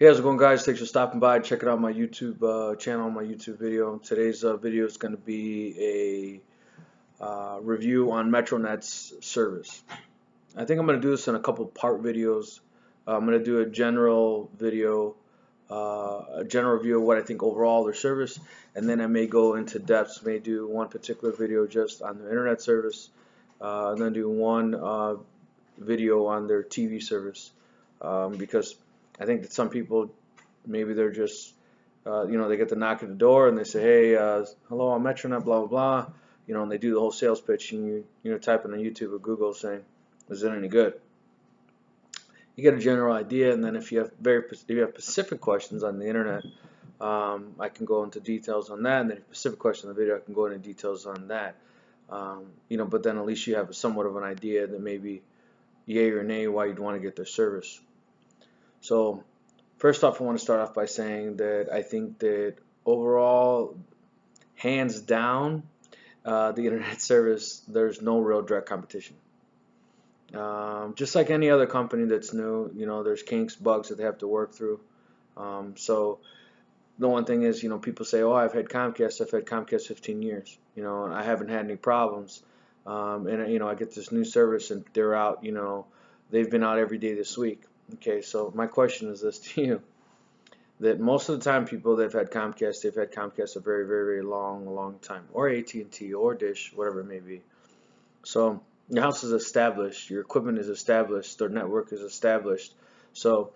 Hey, how's it going, guys? Thanks for stopping by. Checking out my YouTube channel, my YouTube video. Today's video is going to be a review on Metronet's service. I think I'm going to do this in a couple part videos. I'm going to do a general video, a general review of what I think overall their service, and then I may go into depths. May do one particular video just on the internet service, and then do one video on their TV service, because I think that some people, maybe they're just, they get the knock at the door and they say, hey, hello, I'm Metronet, blah, blah, blah, and they do the whole sales pitch, and you type in on YouTube or Google saying, is it any good? You get a general idea, and then if you have specific questions on the internet, I can go into details on that, and then if you have specific question on the video, I can go into details on that. But then at least you have somewhat of an idea that maybe yay or nay why you'd want to get their service. So first off, I want to start off by saying that I think that overall, hands down, the internet service, there's no real direct competition. Just like any other company that's new, there's kinks, bugs that they have to work through. So the one thing is, people say, oh, I've had Comcast 15 years, and I haven't had any problems. And I get this new service and they're out, they've been out every day this week. Okay, so my question is this to you, that most of the time people that have had Comcast, they've had Comcast a very, very, very long time, or AT&T, or Dish, whatever it may be. So your house is established, your equipment is established, their network is established. So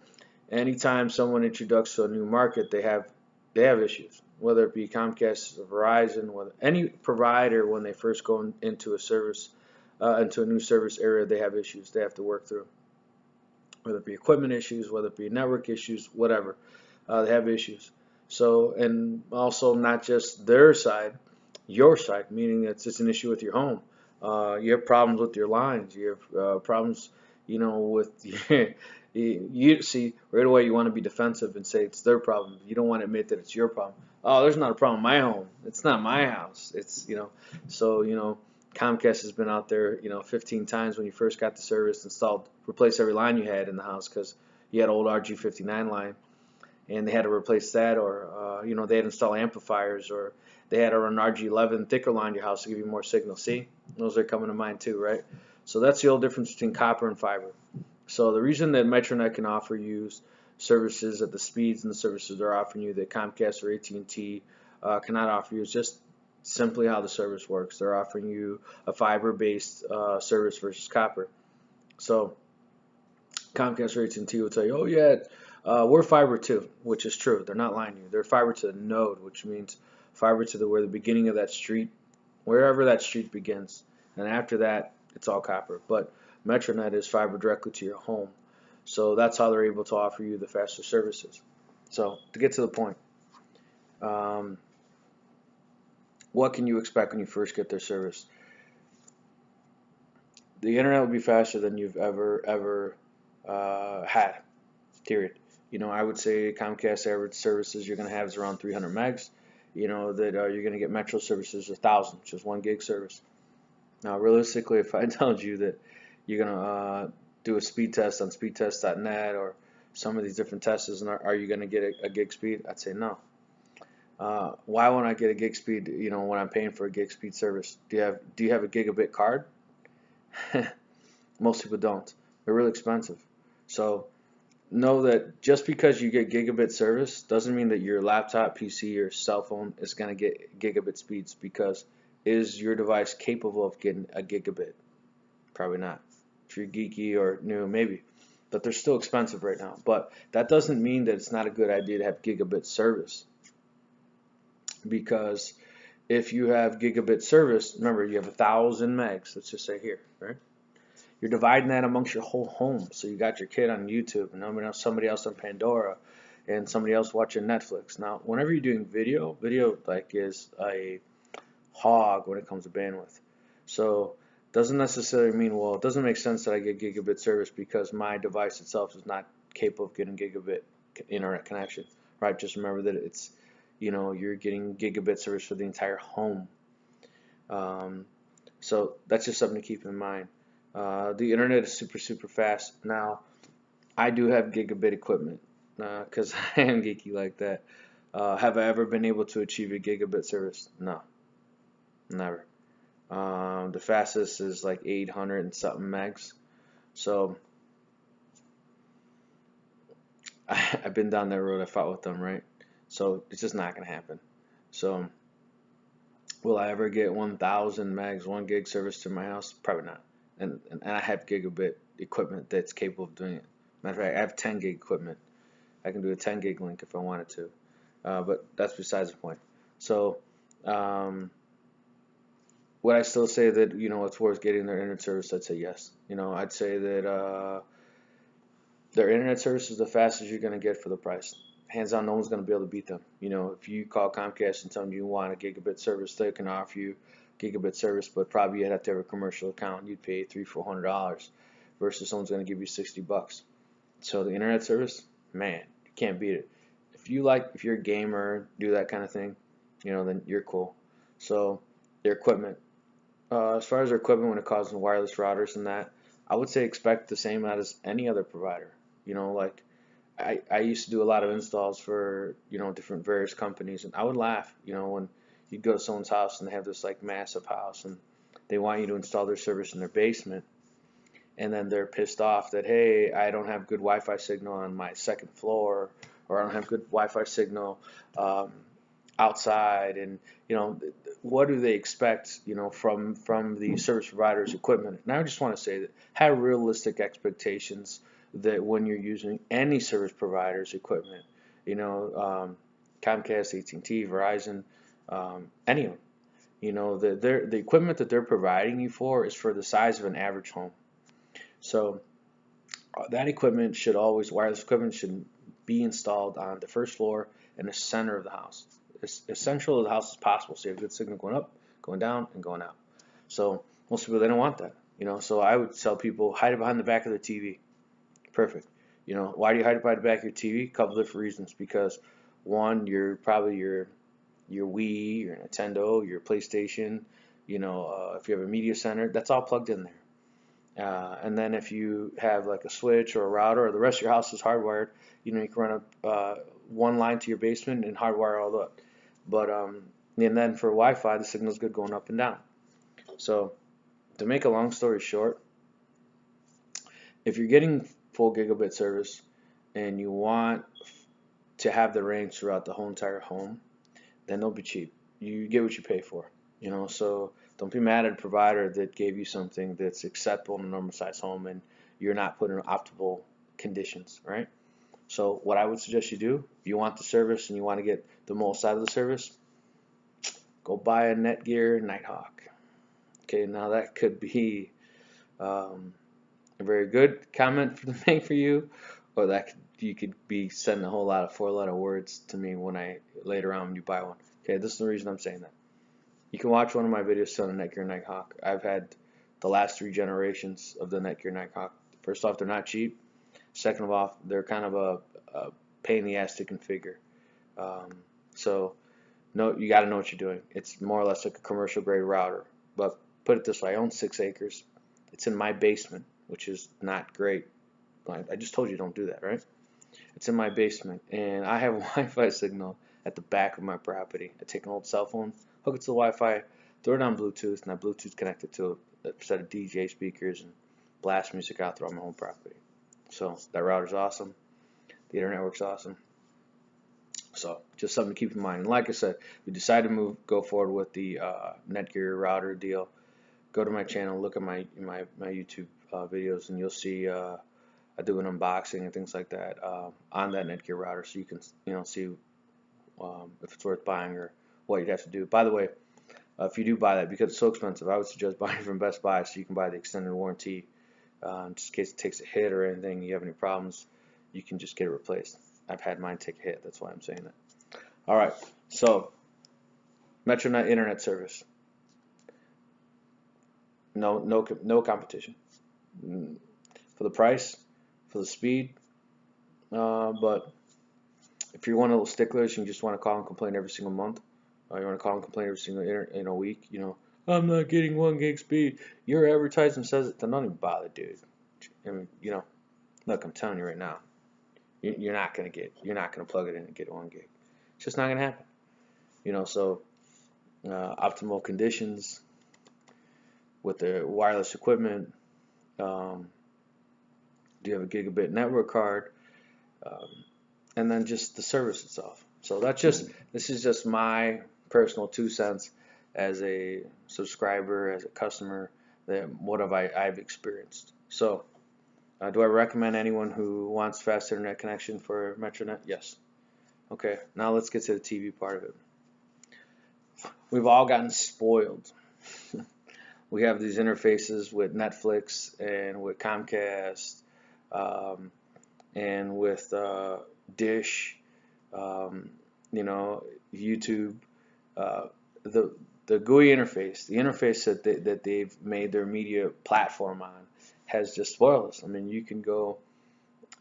anytime someone introduces to a new market, they have issues, whether it be Comcast, Verizon, whether any provider, when they first go into a service, into a new service area, they have issues they have to work through. Whether it be equipment issues, whether it be network issues, whatever, they have issues. So, and also not just their side, your side, meaning it's an issue with your home. You have problems with your lines. You have problems, with you see right away. You want to be defensive and say it's their problem. You don't want to admit that it's your problem. Oh, there's not a problem in my home. It's not my house. It's so Comcast has been out there, 15 times when you first got the service installed, replace every line you had in the house because you had old RG59 line, and they had to replace that, or they had to install amplifiers, or they had to run RG11 thicker line in your house to give you more signal. See, those are coming to mind too, right? So that's the old difference between copper and fiber. So the reason that Metronet can offer you services at the speeds and the services they're offering you that Comcast or AT&T cannot offer you is just simply how the service works. They're offering you a fiber-based service versus copper. So Comcast or AT&T will tell you, oh yeah, we're fiber too, which is true. They're not lying to you. They're fiber to the node, which means fiber to where the beginning of that street, wherever that street begins, and after that, it's all copper. But Metronet is fiber directly to your home, so that's how they're able to offer you the faster services. So to get to the point, what can you expect when you first get their service? The internet will be faster than you've ever had, period. I would say Comcast average services you're going to have is around 300 megs. That you're going to get Metro services 1,000, which is 1 gig service. Now, realistically, if I told you that you're going to do a speed test on speedtest.net or some of these different tests, and are you going to get a gig speed? I'd say no. Why won't I get a gig speed? When I'm paying for a gig speed service, do you have a gigabit card? Most people don't. They're really expensive. So know that just because you get gigabit service doesn't mean that your laptop, PC, or cell phone is going to get gigabit speeds, because is your device capable of getting a gigabit? Probably not. If you're geeky or new, maybe. But they're still expensive right now. But that doesn't mean that it's not a good idea to have gigabit service. Because if you have gigabit service, remember you have 1,000 megs, let's just say here, right? You're dividing that amongst your whole home. So you got your kid on YouTube, and somebody else on Pandora, and somebody else watching Netflix. Now, whenever you're doing video like is a hog when it comes to bandwidth. So doesn't necessarily mean, well, it doesn't make sense that I get gigabit service because my device itself is not capable of getting gigabit internet connection, right? Just remember that it's, you're getting gigabit service for the entire home. So that's just something to keep in mind. The internet is super fast. Now, I do have gigabit equipment. because I am geeky like that. Have I ever been able to achieve a gigabit service? No, never. The fastest is like 800 and something megs. So I've been down that road. I fought with them, right? So it's just not gonna happen. So will I ever get 1,000 megs, 1 gig service to my house? Probably not. And I have gigabit equipment that's capable of doing it. Matter of fact, I have 10 gig equipment. I can do a 10 gig link if I wanted to. But that's besides the point. So would I still say that, it's worth getting their internet service? I'd say yes. I'd say that their internet service is the fastest you're going to get for the price. Hands down, no one's going to be able to beat them. If you call Comcast and tell them you want a gigabit service, they can offer you gigabit service, but probably you'd have to have a commercial account. You'd pay $300-400 versus someone's going to give you $60. So the internet service, man, you can't beat it. If you're a gamer, do that kind of thing, then you're cool. So their equipment, as far as their equipment when it comes to wireless routers and that, I would say expect the same out as any other provider. Like I used to do a lot of installs for different various companies, and I would laugh when you'd go to someone's house and they have this like massive house and they want you to install their service in their basement, and then they're pissed off that, hey, I don't have good Wi-Fi signal on my second floor, or I don't have good Wi-Fi signal outside, and what do they expect from the service provider's equipment? And I just want to say that have realistic expectations that when you're using any service provider's equipment, Comcast, AT&T, Verizon, any of them, the equipment that they're providing you for is for the size of an average home. So that equipment should always, wireless equipment should be installed on the first floor in the center of the house, as central to the house as possible, so you have good signal going up, going down, and going out. So most people, they don't want that, so I would tell people, hide it behind the back of the TV. Perfect. Why do you hide it behind the back of your TV? A couple different reasons. Because one, you're probably your Wii, your Nintendo, your PlayStation, if you have a media center, that's all plugged in there. And then if you have like a switch or a router, or the rest of your house is hardwired, you can run one line to your basement and hardwire all up. But and then for Wi-Fi, the signal's good going up and down. So to make a long story short, if you're getting full gigabit service and you want to have the range throughout the whole entire home, then don't be cheap. You get what you pay for. So don't be mad at a provider that gave you something that's acceptable in a normal size home and you're not putting in optimal conditions, right? So what I would suggest you do, if you want the service and you want to get the most out of the service, go buy a Netgear Nighthawk. Okay, now that could be a very good comment to make for you, or you could be sending a whole lot of 4-letter words to me later on when you buy one. Okay, this is the reason I'm saying that. You can watch one of my videos on the Netgear Nighthawk. I've had the last 3 generations of the Netgear Nighthawk. First off, they're not cheap. Second of all, they're kind of a pain in the ass to configure. So you got to know what you're doing. It's more or less like a commercial grade router. But put it this way, I own 6 acres. It's in my basement, which is not great. I just told you don't do that, right? It's in my basement, and I have a Wi-Fi signal at the back of my property. I take an old cell phone, hook it to the Wi-Fi, throw it on Bluetooth, and that Bluetooth connected to a set of DJ speakers and blast music out throughout my whole property. So that router's awesome. The internet works awesome. So just something to keep in mind. And like I said, we decided to go forward with the Netgear router deal. Go to my channel, look at my YouTube videos, and you'll see I do an unboxing and things like that on that Netgear router, so you can see if it's worth buying or what you'd have to do. By the way, if you do buy that, because it's so expensive, I would suggest buying from Best Buy so you can buy the extended warranty. Just in case it takes a hit or anything, you have any problems, you can just get it replaced. I've had mine take a hit, that's why I'm saying that. Alright, so Metronet internet service. No competition. For the price, for the speed, but if you're one of those sticklers and you just want to call and complain every single month, or you want to call and complain every single week, I'm not getting 1 gig speed. Your advertisement says it. Then don't even bother, dude. I mean, look, I'm telling you right now, you're not gonna plug it in and get 1 gig. It's just not gonna happen. So optimal conditions with the wireless equipment. Do you have a gigabit network card? And then just the service itself. So this is just my personal 2 cents as a subscriber, as a customer, that what have I've experienced. So do I recommend anyone who wants fast internet connection for Metronet? Yes. Okay, now let's get to the TV part of it. We've all gotten spoiled. We have these interfaces with Netflix and with ComCast and with Dish, YouTube. The GUI interface, the interface that they've made their media platform on, has just spoiled us. I mean, you can go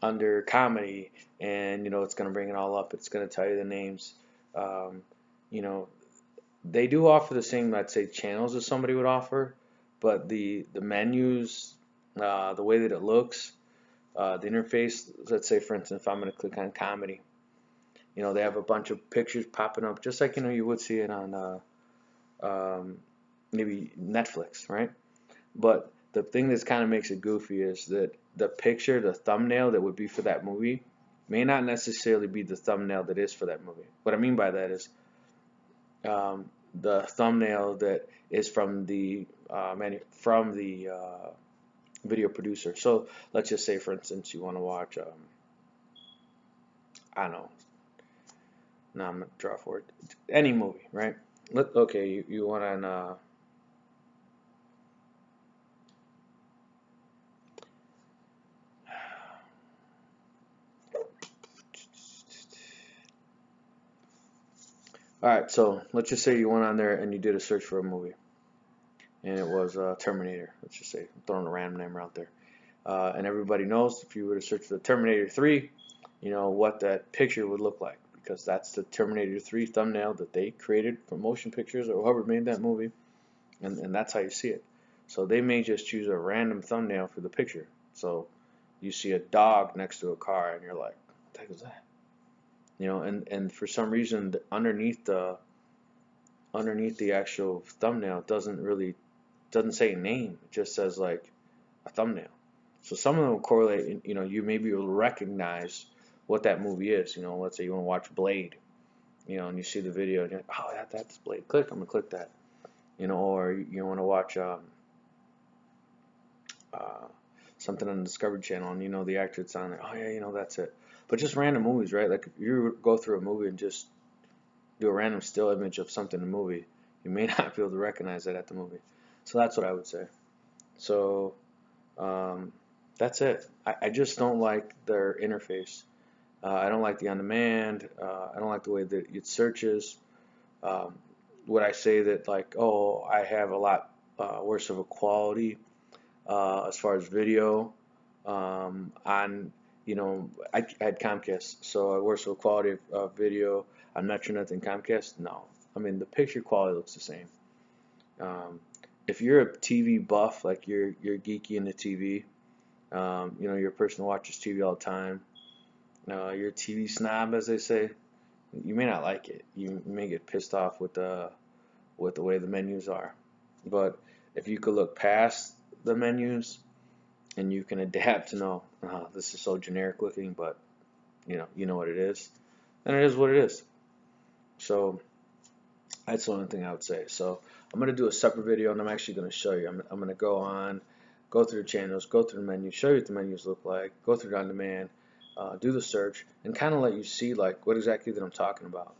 under comedy, and it's going to bring it all up. It's going to tell you the names. They do offer the same, I'd say, channels as somebody would offer, but the menus, the way that it looks, the interface. Let's say, for instance, if I'm going to click on comedy, they have a bunch of pictures popping up, just like you would see it on maybe Netflix, right? But the thing that kind of makes it goofy is that the picture, the thumbnail that would be for that movie, may not necessarily be the thumbnail that is for that movie. What I mean by that is the thumbnail that is from the video producer. So let's just say, for instance, you want to watch, I don't know. Now I'm gonna draw for it. Any movie, right? Okay, you want on. All right, so let's just say you went on there and you did a search for a movie, and it was Terminator. Let's just say, I'm throwing a random number out there, and everybody knows if you were to search for the Terminator 3, what that picture would look like, because that's the Terminator 3 thumbnail that they created for motion pictures or whoever made that movie, and that's how you see it. So they may just choose a random thumbnail for the picture. So you see a dog next to a car, and you're like, what the heck is that? And for some reason underneath the actual thumbnail doesn't say a name. It just says like a thumbnail. So some of them correlate. You may be able to recognize what that movie is. Let's say you want to watch Blade. And you see the video, and you're like, oh, that's Blade. I'm gonna click that. Or you want to watch something on the Discovery Channel, and the actor that's on there. Oh yeah, that's it. But just random movies, right? Like if you go through a movie and just do a random still image of something in the movie, you may not be able to recognize that at the movie. So that's what I would say. So that's it. I just don't like their interface. I don't like the on-demand. I don't like the way that it searches. Would I say that like, oh, I have a lot worse of a quality as far as video on I had Comcast, so I worse of a quality of video on Metronet than Comcast? No. I mean, the picture quality looks the same. If you're a TV buff, like you're geeky into TV, you're a person who watches TV all the time, you're a TV snob, as they say, you may not like it. You may get pissed off with the way the menus are. But if you could look past the menus and you can adapt to know, this is so generic looking, but you know what it is, and it is what it is. So that's the only thing I would say. So I'm going to do a separate video, and I'm actually going to show you. I'm going to go through the channels, go through the menu, show you what the menus look like, go through the on-demand, do the search, and kind of let you see like what exactly that I'm talking about.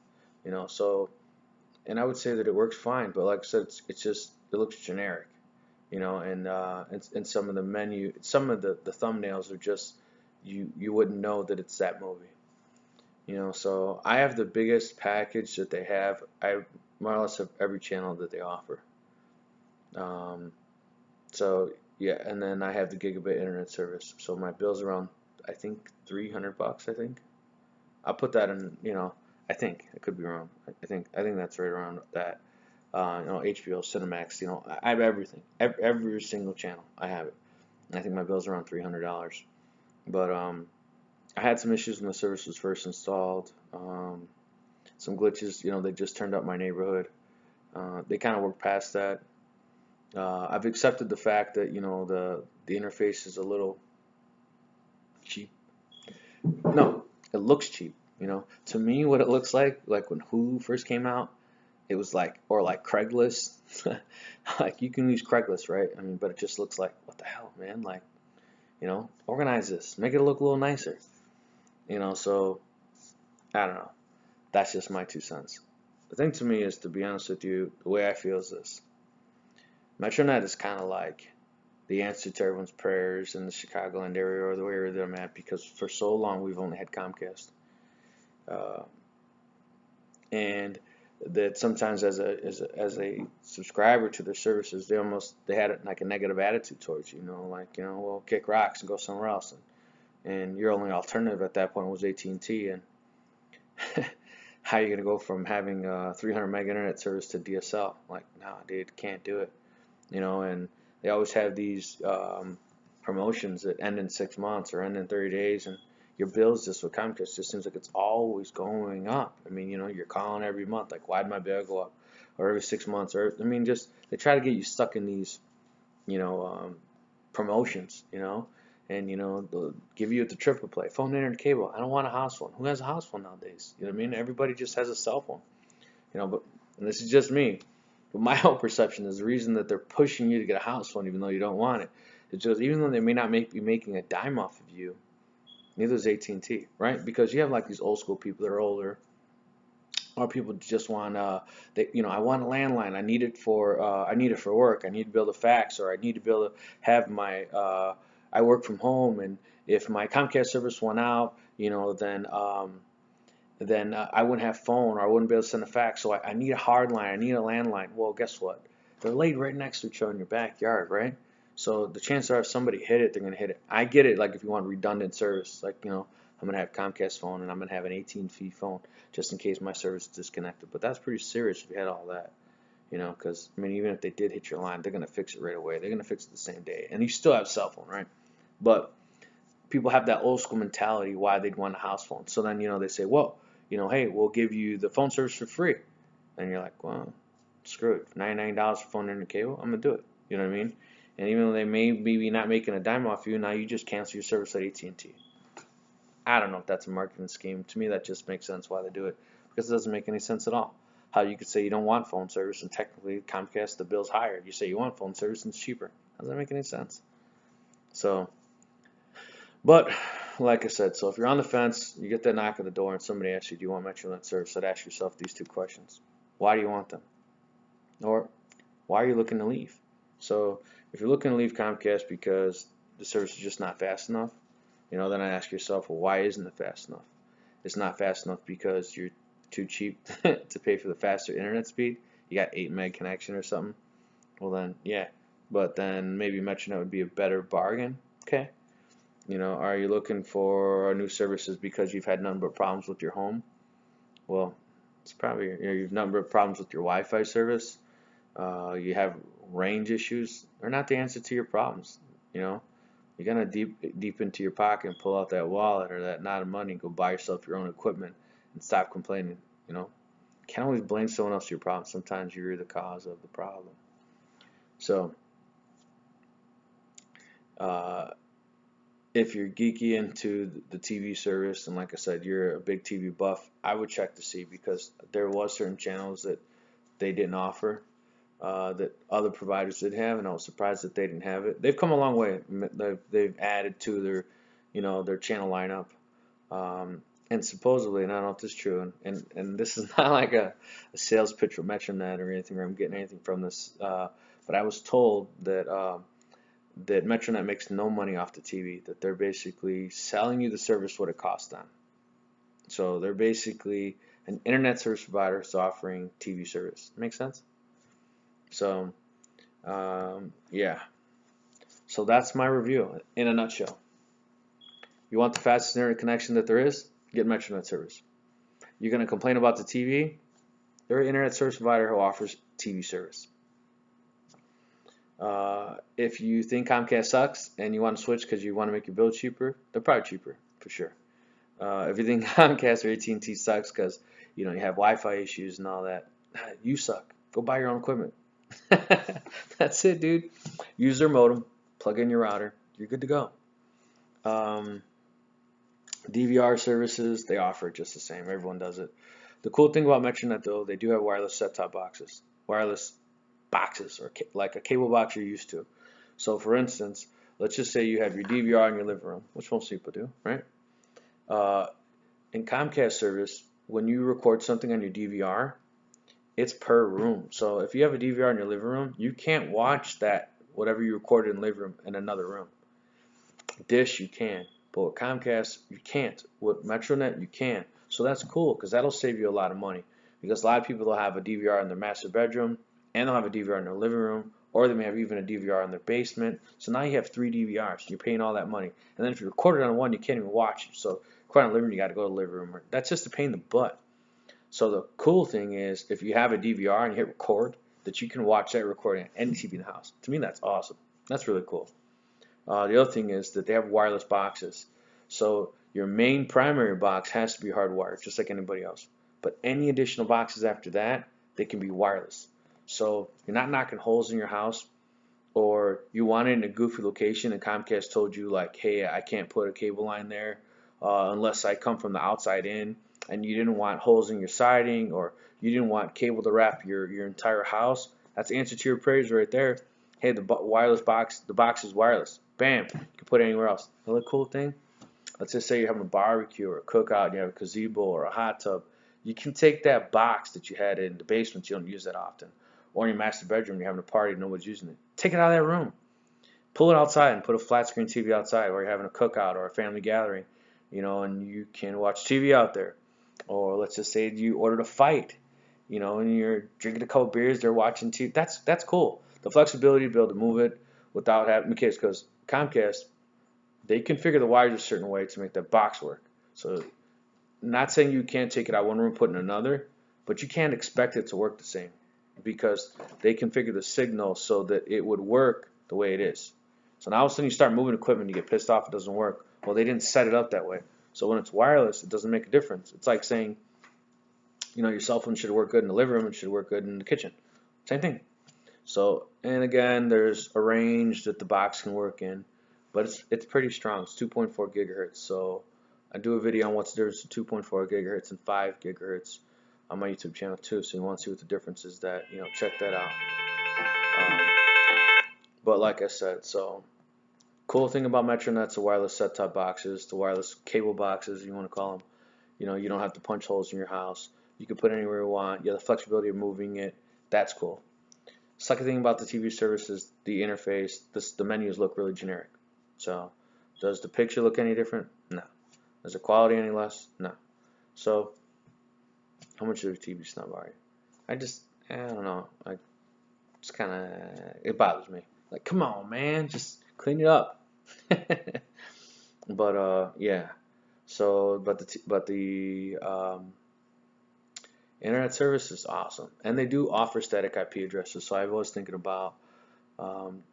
So, and I would say that it works fine, but like I said, it looks generic. And some of the menu, some of the thumbnails are just, you wouldn't know that it's that movie. So I have the biggest package that they have. I more or less have every channel that they offer. So yeah, and then I have the gigabit internet service. So my bill's around, I think, $300. I think I'll put that in. I think I could be wrong. I think that's right around that. HBO, Cinemax. I have everything, every single channel. I have it. And I think my bill's around $300. But I had some issues when the service was first installed. Some glitches, they just turned up my neighborhood. They kind of worked past that. I've accepted the fact that the interface is a little cheap. No, it looks cheap. To me, what it looks like when Hulu first came out, it was like, or like Craigslist. Like you can use Craigslist, right? I mean, but it just looks like, what the hell, man? Like, organize this, make it look a little nicer. So I don't know. That's just my 2 cents. The thing to me is, to be honest with you, the way I feel is this: Metronet is kind of like the answer to everyone's prayers in the Chicagoland area or the area that I'm at, because for so long we've only had Comcast, uh, and that sometimes as a subscriber to their services, they had like a negative attitude towards you, like well, kick rocks and go somewhere else, and your only alternative at that point was AT&T, and how are you gonna go from having 300 meg internet service to DSL? Like, nah, dude, can't do it. And they always have these promotions that end in 6 months or end in 30 days, and your bills just with Comcast just seems like it's always going up. I mean, you're calling every month, like, why'd my bill go up? Or every 6 months, or I mean, just they try to get you stuck in these, promotions, and they'll give you the triple play, phone, internet, cable. I don't want a house phone. Who has a house phone nowadays? You know what I mean? Everybody just has a cell phone, but and this is just me. But my whole perception is the reason that they're pushing you to get a house phone even though you don't want it. It's just, even though they may not be making a dime off of you, neither is AT&T, right? Because you have like these old school people that are older, or people just want I want a landline. I need it for work. I need to be able to fax, or I need to be able to have my I work from home, and if my Comcast service went out, then I wouldn't have phone, or I wouldn't be able to send a fax. So I need a hard line. I need a landline. Well, guess what? They're laid right next to each other in your backyard, right? So the chances are if somebody hit it, they're going to hit it. I get it, like if you want redundant service, like, I'm going to have Comcast phone and I'm going to have an AT&T phone just in case my service is disconnected. But that's pretty serious if you had all that, because, I mean, even if they did hit your line, they're going to fix it right away. They're going to fix it the same day. And you still have a cell phone, right? But people have that old school mentality why they'd want a house phone. So then, they say, well, hey, we'll give you the phone service for free. And you're like, well, screw it. $99 for phone and cable, I'm going to do it. You know what I mean? And even though they may be not making a dime off you, now you just cancel your service at AT&T. I don't know if that's a marketing scheme. To me, that just makes sense why they do it, because it doesn't make any sense at all. How you could say you don't want phone service, and technically Comcast, the bill's higher. You say you want phone service and it's cheaper. How does that make any sense? So, but like I said, so if you're on the fence, you get that knock at the door and somebody asks you, do you want Metronet service? I'd ask yourself these 2 questions. Why do you want them? Or why are you looking to leave? So if you're looking to leave Comcast because the service is just not fast enough, then I ask yourself, well, why isn't it fast enough? It's not fast enough because you're too cheap to pay for the faster internet speed. You got 8 meg connection or something. Well then, yeah. But then maybe Metronet would be a better bargain. Okay. Are you looking for new services because you've had none but problems with your home? Well, it's probably you've none but problems with your Wi-Fi service. You have range issues. They're not the answer to your problems. You're gonna deep into your pocket and pull out that wallet or that knot of money and go buy yourself your own equipment and stop complaining. Can't always blame someone else for your problem. Sometimes you're the cause of the problem. So, if you're geeky into the TV service, and like I said, you're a big TV buff, I would check to see, because there was certain channels that they didn't offer that other providers did have, and I was surprised that they didn't have it. They've come a long way. They've added to their channel lineup, and supposedly, and I don't know if this is true, and this is not like a sales pitch for Metronet or anything, or I'm getting anything from this, but I was told that that Metronet makes no money off the TV, that they're basically selling you the service what it costs them. So they're basically an internet service provider that's offering TV service. Make sense? So, yeah. So that's my review in a nutshell. You want the fastest internet connection that there is? Get Metronet service. You're going to complain about the TV? They're an internet service provider who offers TV service. If you think Comcast sucks and you want to switch because you want to make your bill cheaper, they're probably cheaper for sure. Everything Comcast or AT&T sucks because you have Wi-Fi issues and all that. You suck. Go buy your own equipment. That's it, dude. Use their modem, plug in your router, you're good to go. DVR services, they offer it just the same. Everyone does it. The cool thing about Metronet, though, they do have wireless set-top boxes. Wireless boxes, or like a cable box you're used to. So, for instance, let's just say you have your DVR in your living room, which most people do, right? In Comcast service, when you record something on your DVR, it's per room. So if you have a DVR in your living room, you can't watch that, whatever you recorded in the living room, in another room. Dish, you can. But with Comcast, you can't. With Metronet, you can. So that's cool because that'll save you a lot of money. Because a lot of people will have a DVR in their master bedroom, and they'll have a DVR in their living room, or they may have even a DVR in their basement. So now you have 3 DVRs. You're paying all that money. And then if you record it on one, you can't even watch it. So record on the living room, you got to go to the living room. That's just a pain in the butt. So the cool thing is, if you have a DVR and you hit record, that you can watch that recording on any TV in the house. To me, that's awesome. That's really cool. The other thing is that they have wireless boxes. So your main primary box has to be hardwired, just like anybody else. But any additional boxes after that, they can be wireless. So you're not knocking holes in your house, or you want it in a goofy location and Comcast told you, like, hey, I can't put a cable line there unless I come from the outside in, and you didn't want holes in your siding, or you didn't want cable to wrap your entire house. That's the answer to your prayers right there. Hey, the wireless box, the box is wireless. Bam, you can put it anywhere else. Another cool thing, let's just say you're having a barbecue or a cookout, and you have a gazebo or a hot tub. You can take that box that you had in the basement, you don't use that often, or in your master bedroom, you're having a party and nobody's using it. Take it out of that room. Pull it outside and put a flat screen TV outside, or you're having a cookout or a family gathering, and you can watch TV out there. Or let's just say you ordered a fight, and you're drinking a couple beers, they're watching TV. That's cool. The flexibility to be able to move it without having, because Comcast, they configure the wires a certain way to make that box work. So, not saying you can't take it out one room, put it in another, but you can't expect it to work the same because they configure the signal so that it would work the way it is. So now all of a sudden you start moving equipment, you get pissed off, it doesn't work. Well, they didn't set it up that way. So when it's wireless, it doesn't make a difference. It's like saying, your cell phone should work good in the living room and should work good in the kitchen. Same thing. So, and again, there's a range that the box can work in, but it's pretty strong. It's 2.4 gigahertz. So I do a video on what's the difference between 2.4 gigahertz and 5 gigahertz on my YouTube channel too. So you want to see what the difference is, that check that out. But like I said, so cool thing about Metronet's the wireless set-top boxes, the wireless cable boxes, you want to call them. You don't have to punch holes in your house. You can put it anywhere you want. You have the flexibility of moving it. That's cool. Second thing about the TV service is the interface. The menus look really generic. So, does the picture look any different? No. Is the quality any less? No. So, how much of a TV snub are you? I don't know. It's kind of, it bothers me. Like, come on, man, just clean it up. But yeah. So, but the internet service is awesome, and they do offer static IP addresses. So I was thinking about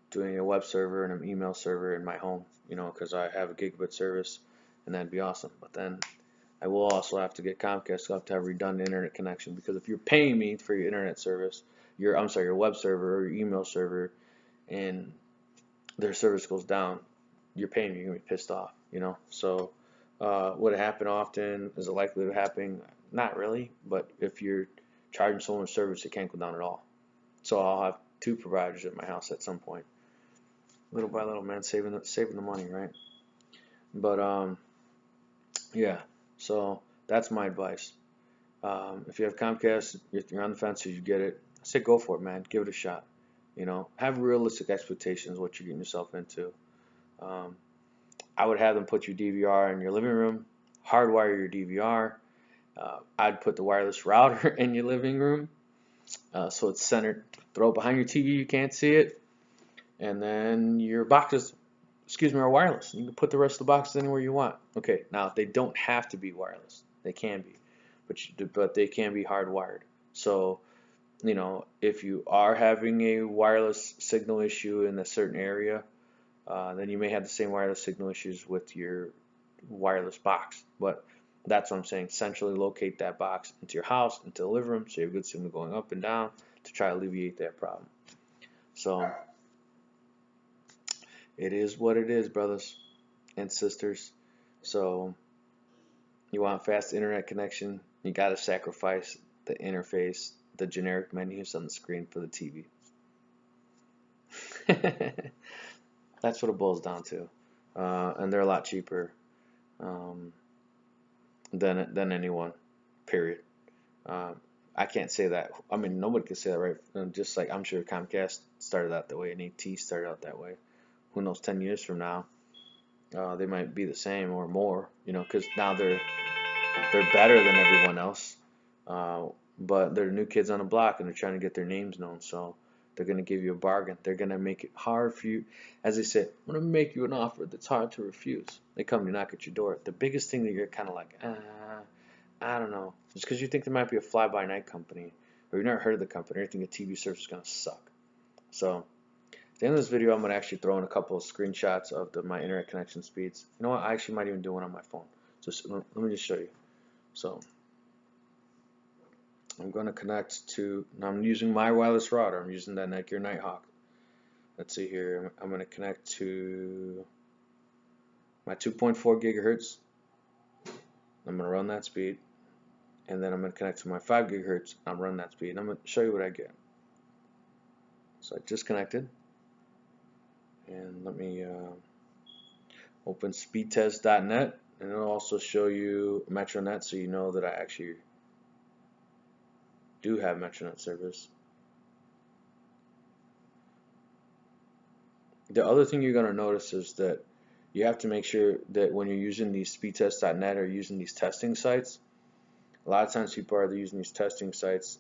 doing a web server and an email server in my home, because I have a gigabit service, and that'd be awesome. But then I will also have to get Comcast. So I have to have a redundant internet connection, because if you're paying me for your internet service, your web server or your email server, and their service goes down, you're paying me, you're gonna be pissed off, So would it happen often? Is it likely to happen? Not really, but if you're charging someone a service, it can't go down at all. So I'll have 2 providers at my house at some point. Little by little, man, saving the money, right? But yeah. So that's my advice. If you have Comcast, if you're on the fence, or you get it, I say go for it, man. Give it a shot. Have realistic expectations of what you're getting yourself into. I would have them put your DVR in your living room, hardwire your DVR. I'd put the wireless router in your living room, so it's centered. Throw it behind your TV, you can't see it, and then your boxes, are wireless. You can put the rest of the boxes anywhere you want. Okay, now they don't have to be wireless. They can be, but they can be hardwired. So, if you are having a wireless signal issue in a certain area, then you may have the same wireless signal issues with your wireless box. But That's what I'm saying. Centrally locate that box into your house, into the living room, so you have good signal going up and down to try to alleviate that problem. So it is what it is, brothers and sisters. So you want fast internet connection, you got to sacrifice the interface, the generic menus on the screen for the TV. That's what it boils down to. And they're a lot cheaper than anyone, period. I can't say that. I mean, nobody can say that, right? Just like I'm sure Comcast started out that way and AT started out that way. Who knows, 10 years from now, they might be the same or more, you know, because now they're better than everyone else. But they're new kids on the block and they're trying to get their names known, so they're going to give you a bargain. They're going to make it hard for you. As they say, I'm going to make you an offer that's hard to refuse. They come to knock at your door. The biggest thing that you're kind of like, I don't know, just because you think there might be a fly-by-night company, or you've never heard of the company, or you think a TV service is going to suck. So at the end of this video, I'm going to actually throw in a couple of screenshots of my internet connection speeds. You know what? I actually might even do one on my phone. Just let me just show you. So I'm going to connect to, now I'm using my wireless router. I'm using that Netgear Nighthawk. Let's see here. I'm going to connect to my 2.4 gigahertz. I'm going to run that speed. And then I'm going to connect to my 5 gigahertz. I'm running that speed. And I'm going to show you what I get. So I just connected. And let me open speedtest.net. And it'll also show you Metronet, so you know that I actually do have Metronet service. The other thing you're going to notice is that you have to make sure that when you're using these speedtest.net or using these testing sites, a lot of times people are using these testing sites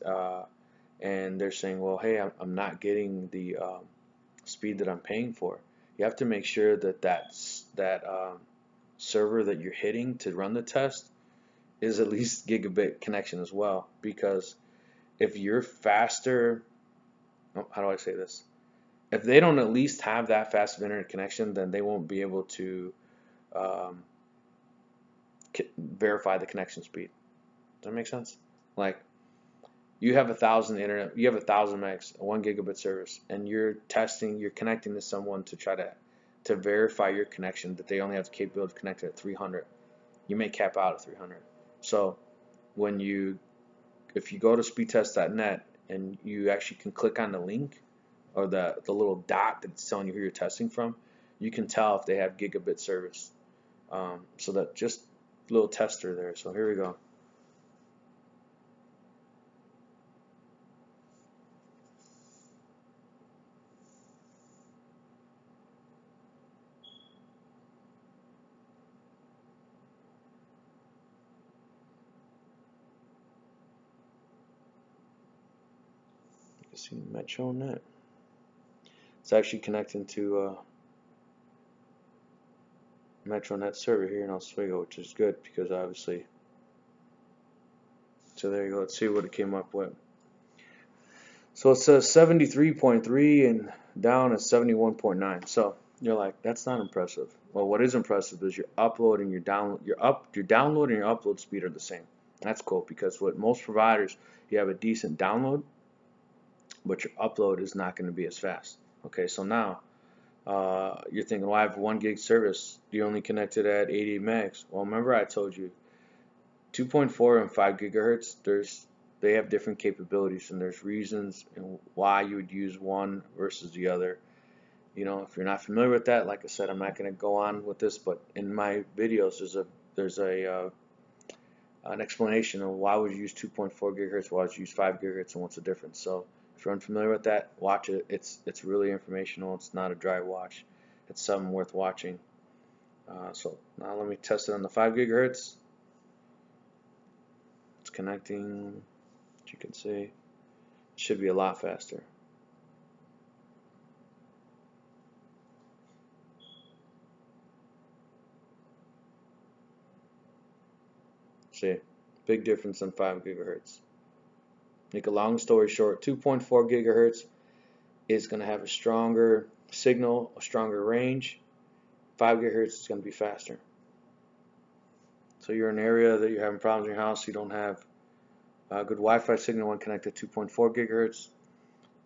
and they're saying, well, hey, I'm not getting the speed that I'm paying for. You have to make sure that that server that you're hitting to run the test is at least gigabit connection as well, because if you're faster, how do I say this? If they don't at least have that fast of internet connection, then they won't be able to verify the connection speed. Does that make sense? Like, you have 1,000 internet, you have 1,000 megs, 1 gigabit service, and you're connecting to someone to try to verify your connection, that they only have the capability to connect at 300. You may cap out at 300. So if you go to speedtest.net and you actually can click on the link or the little dot that's telling you who you're testing from, you can tell if they have gigabit service. So that just a little tester there. So here we go. You can see Metronet. It's actually connecting to Metronet server here in Oswego, which is good because obviously. So there you go. Let's see what it came up with. So it says 73.3 and down at 71.9. So you're like, that's not impressive. Well, what is impressive is your upload and your download, your download and your upload speed are the same. That's cool, because with most providers, you have a decent download, but your upload is not going to be as fast. Okay, so now you're thinking, well, I have 1 gig service. You only connected at 80 megs. Well, remember I told you 2.4 and 5 gigahertz, they have different capabilities, and there's reasons why you would use one versus the other. You know, if you're not familiar with that, like I said, I'm not going to go on with this, but in my videos there's an explanation of why would you use 2.4 gigahertz, why would you use 5 gigahertz, and what's the difference. So if you're unfamiliar with that, watch it. It's really informational. It's not a dry watch. It's something worth watching. So now let me test it on the 5 gigahertz. It's connecting. As you can see, it should be a lot faster. See, big difference on 5 gigahertz. Make a long story short, 2.4 gigahertz is going to have a stronger signal, a stronger range. 5 gigahertz is going to be faster. So you're in an area that you're having problems in your house, you don't have a good Wi-Fi signal when connected to 2.4 gigahertz.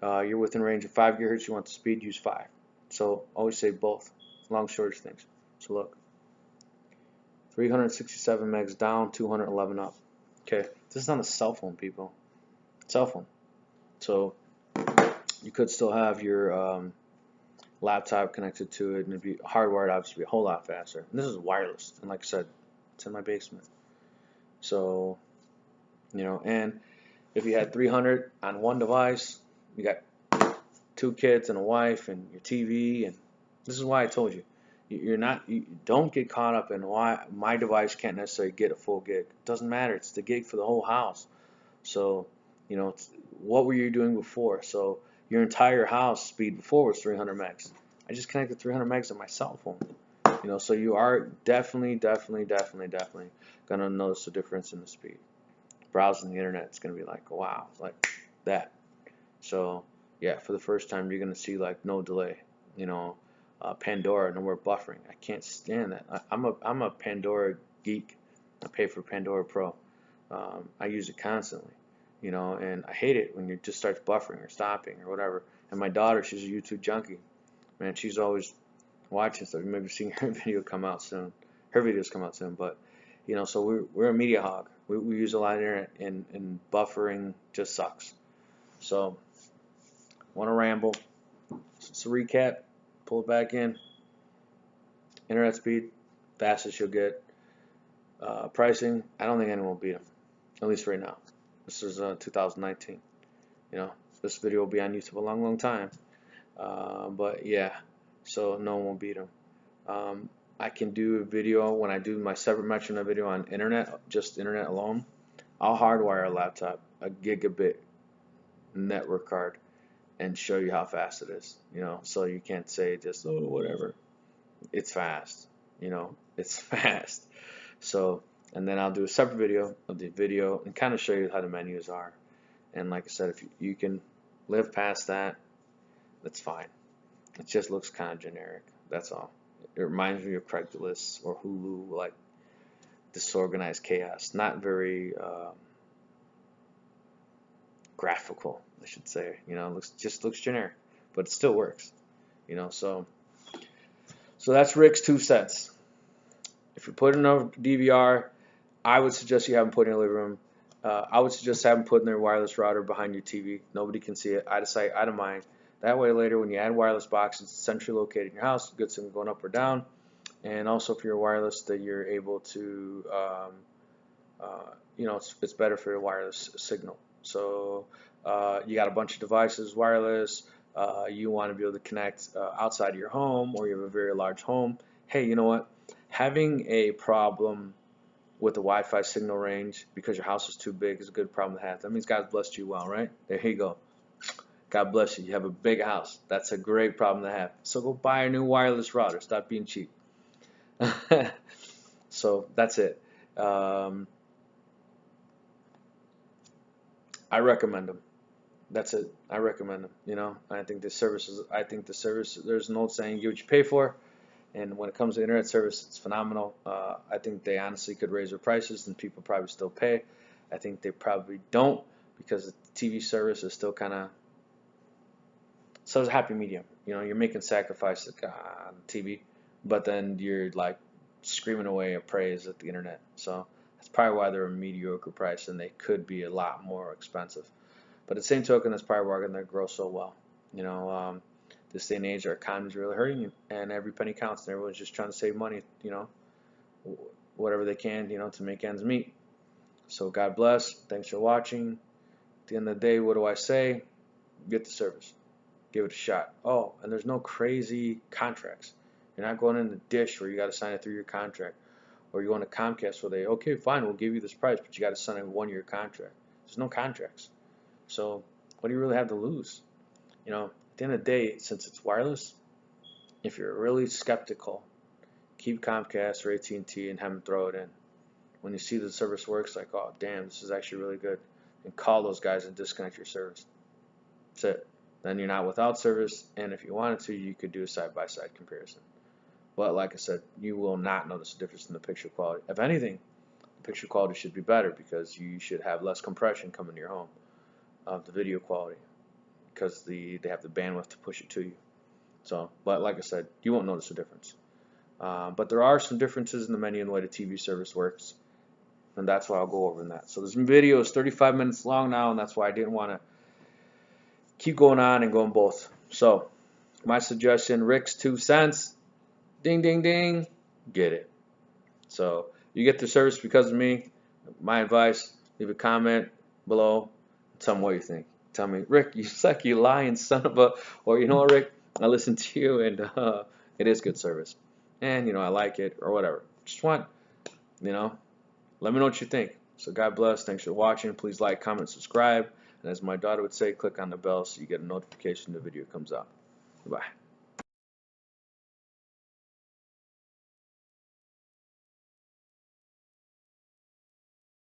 You're within range of 5 gigahertz, you want the speed, use 5. So always say both, long shortage things. So look, 367 megs down, 211 up. Okay, this is on a cell phone, people. Cell phone. So you could still have your laptop connected to it, and it'd be hardwired, obviously, be a whole lot faster. And this is wireless, and like I said, it's in my basement. So, you know, and if you had 300 on one device, you got 2 kids and a wife and your TV, and this is why I told you, you don't get caught up in why my device can't necessarily get a full gig. It doesn't matter. It's the gig for the whole house. So, you know, what were you doing before? So your entire house speed before was 300 megs. I just connected 300 megs on my cell phone. You know, so you are definitely gonna notice a difference in the speed. Browsing the internet, it's gonna be like, wow, like that. So yeah, for the first time, you're gonna see like no delay. You know, Pandora, no more buffering. I can't stand that. I'm a Pandora geek. I pay for Pandora Pro. I use it constantly, you know, and I hate it when it just starts buffering or stopping or whatever. And my daughter, she's a YouTube junkie. Man, she's always watching stuff. You may be seeing her video come out soon. Her videos come out soon, but you know, so we're a media hog. We use a lot of internet, and buffering just sucks. So, want to ramble? Just a recap. Pull it back in. Internet speed, fastest you'll get. Pricing, I don't think anyone will beat them, at least right now. This is 2019. You know, this video will be on YouTube a long time. But yeah, so no one will beat them. I can do a video when I do my separate Metronet video on internet, just internet alone. I'll hardwire a laptop, a gigabit network card, and show you how fast it is. You know, so you can't say just, oh, whatever. It's fast. You know, it's fast. So, and then I'll do a separate video of the video and kind of show you how the menus are. And like I said, if you can live past that, that's fine. It just looks kind of generic. That's all. It reminds me of Craigslist or Hulu, like disorganized chaos. Not very graphical, I should say. You know, just looks generic, but it still works. You know, so that's Rick's 2 cents. If you put in a DVR, I would suggest you have them put in your living room. I would suggest have them put in their wireless router behind your TV. Nobody can see it. Out of sight, out of mind. That way later when you add wireless boxes, it's centrally located in your house. Good thing going up or down. And also for your wireless that you're able to, you know, it's better for your wireless signal. So you got a bunch of devices, wireless. You want to be able to connect outside of your home, or you have a very large home. Hey, you know what? Having a problem with the Wi-Fi signal range because your house is too big is a good problem to have. That means God blessed you well, right? There you go. God bless you. You have a big house. That's a great problem to have. So go buy a new wireless router. Stop being cheap. So that's it. I recommend them. That's it. I recommend them. You know, I think the service. There's an old saying: "Get what you pay for." And when it comes to internet service, it's phenomenal. I think they honestly could raise their prices, and people probably still pay. I think they probably don't, because the TV service is still kind of. So it's a happy medium. You know, you're making sacrifices on TV, but then you're like screaming away at praise at the internet. So that's probably why they're a mediocre price, and they could be a lot more expensive. But at the same token, that's probably why they're going to grow so well. You know, this day and age, our economy is really hurting, and every penny counts, and everyone's just trying to save money, you know, whatever they can, you know, to make ends meet. So God bless. Thanks for watching. At the end of the day, what do I say? Get the service. Give it a shot. Oh, and there's no crazy contracts. You're not going in the Dish where you got to sign a 3-year contract, or you're going to Comcast where they, okay, fine, we'll give you this price, but you got to sign a 1-year contract. There's no contracts. So what do you really have to lose? You know, at the end of the day, since it's wireless, if you're really skeptical, keep Comcast or AT&T and have them throw it in. When you see the service works, like, oh, damn, this is actually really good, and call those guys and disconnect your service. That's it. Then you're not without service, and if you wanted to, you could do a side-by-side comparison. But like I said, you will not notice a difference in the picture quality. If anything, picture quality should be better because you should have less compression coming to your home of the video quality because they have the bandwidth to push it to you. So, but like I said, you won't notice a difference. But there are some differences in the menu and the way the TV service works, and that's why I'll go over in that. So this video is 35 minutes long now, and that's why I didn't want to keep going on and going both. So my suggestion, Rick's 2 cents, ding ding ding, get it. So you get the service because of me. My advice, leave a comment below, tell me what you think. Tell me, Rick, you suck, you lying son of a, or you know what, Rick, I listened to you and it is good service, and I like it, or whatever. Just want, let me know what you think. So God bless. Thanks for watching. Please like, comment, subscribe. And as my daughter would say, click on the bell so you get a notification the video comes out. Goodbye.